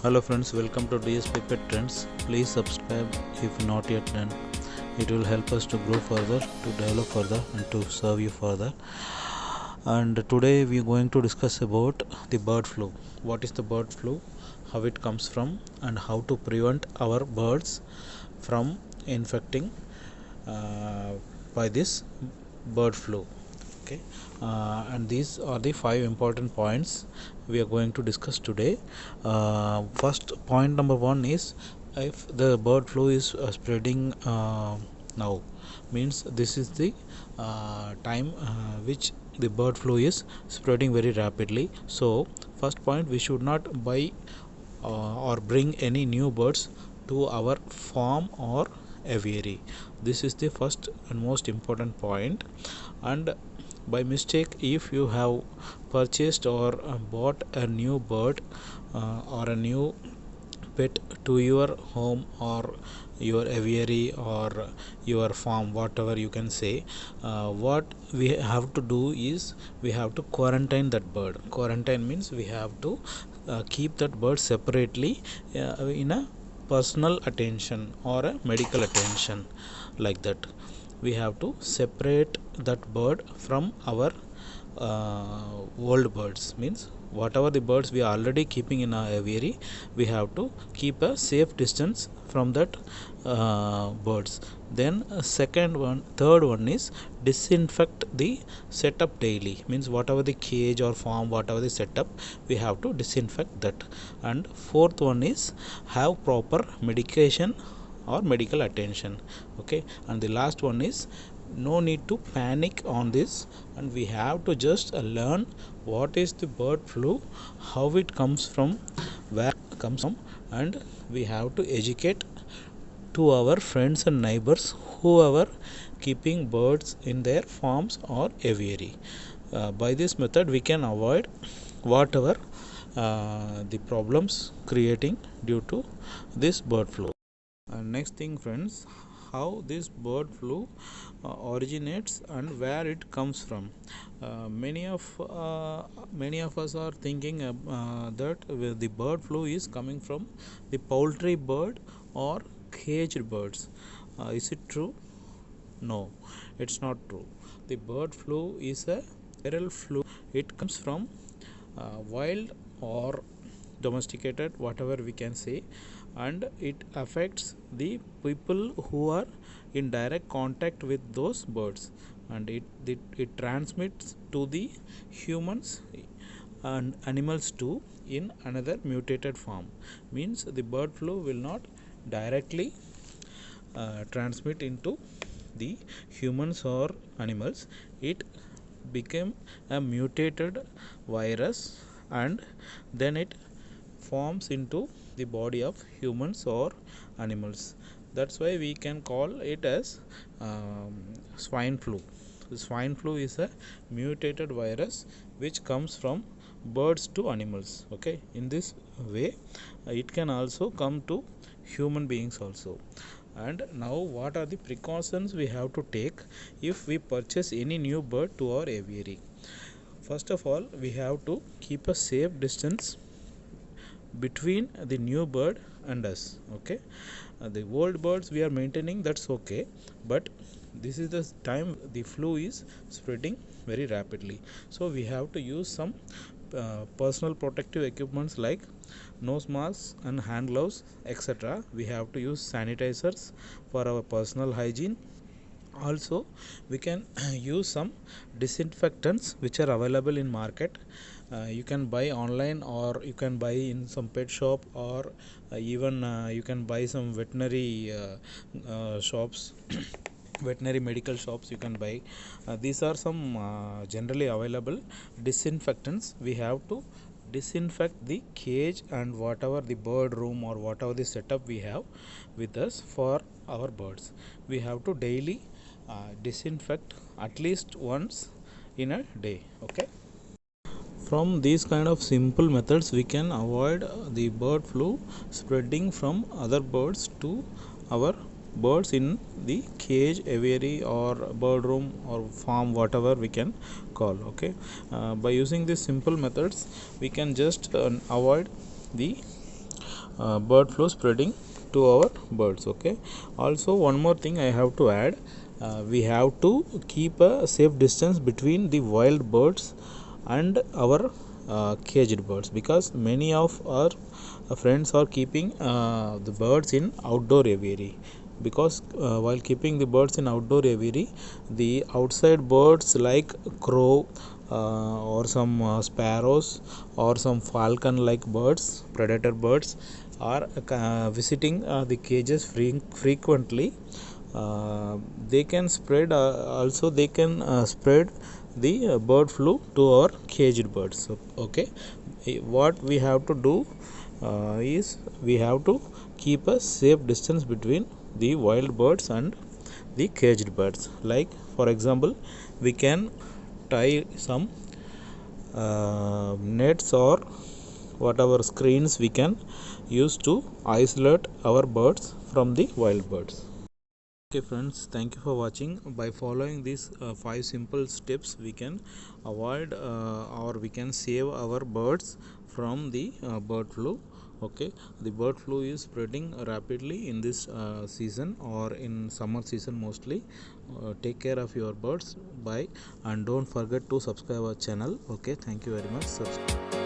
Hello friends, welcome to DSP Pet Trends. Please subscribe if not yet done. It will help us to grow further, to develop further, and to serve you further. And today we are going to discuss about the bird flu. What is the bird flu? How it comes from, and how to prevent our birds from infecting by this bird flu. Okay, and these are the 5 important points we are going to discuss today. First point number 1 is, if the bird flu is spreading now, means this is the time which the bird flu is spreading very rapidly. So first point, we should not buy or bring any new birds to our farm or aviary. This is the first and most important point. And by mistake, if you have purchased or bought a new bird or a new pet to your home or your aviary or your farm, whatever you can say, what we have to do is we have to quarantine that bird. Quarantine means we have to keep that bird separately in a personal attention or a medical attention, like that. We have to separate that bird from our old birds, means whatever the birds we are already keeping in our aviary, we have to keep a safe distance from that birds. Then third one is disinfect the setup daily, means whatever the cage or farm, whatever the setup, we have to disinfect that. And fourth one is have proper medication or medical attention. Okay, and the last one is no need to panic on this, and we have to just learn what is the bird flu, how it comes from, where it comes from, and we have to educate to our friends and neighbors who are keeping birds in their farms or aviary. By this method we can avoid whatever the problems creating due to this bird flu. Next thing friends, how this bird flu originates and where it comes from. Many of us are thinking that the bird flu is coming from the poultry bird or caged birds. Is it true? No, it's not true. The bird flu is a viral flu. It comes from wild or domesticated, whatever we can say, and it affects the people who are in direct contact with those birds, and it transmits to the humans and animals too in another mutated form. Means the bird flu will not directly transmit into the humans or animals. It became a mutated virus, and then it forms into the body of humans or animals. That's why we can call it as swine flu. The swine flu is a mutated virus which comes from birds to animals. Okay, in this way it can also come to human beings also. And now, what are the precautions we have to take if we purchase any new bird to our aviary? First of all, we have to keep a safe distance between the new bird and us. Okay, the old birds we are maintaining, that's okay, but this is the time the flu is spreading very rapidly, so we have to use some personal protective equipments like nose masks and hand gloves, etc. We have to use sanitizers for our personal hygiene. Also, we can use some disinfectants which are available in market. You can buy online, or you can buy in some pet shop, or even you can buy some veterinary shops veterinary medical shops you can buy. These are some generally available disinfectants. We have to disinfect the cage and whatever the bird room or whatever the setup we have with us for our birds. We have to daily disinfect at least once in a day. Okay, from these kind of simple methods we can avoid the bird flu spreading from other birds to our birds in the cage, aviary, or bird room or farm, whatever we can call. Okay, by using these simple methods we can just avoid the bird flu spreading to our birds. Okay, also one more thing I have to add, we have to keep a safe distance between the wild birds and our caged birds, because many of our friends are keeping the birds in outdoor aviary. Because while keeping the birds in outdoor aviary, the outside birds like crow or some sparrows or some falcon like birds, predator birds, are visiting the cages frequently. They can spread also they can spread the bird flu to our caged birds. So, okay, what we have to do is we have to keep a safe distance between the wild birds and the caged birds. Like for example, we can tie some nets or whatever screens we can use to isolate our birds from the wild birds. Okay friends, thank you for watching. By following these 5 simple steps, we can avoid or we can save our birds from the bird flu. Okay, the bird flu is spreading rapidly in this season or in summer season mostly. Take care of your birds. Bye, and don't forget to subscribe our channel. Okay, thank you very much. Subscribe.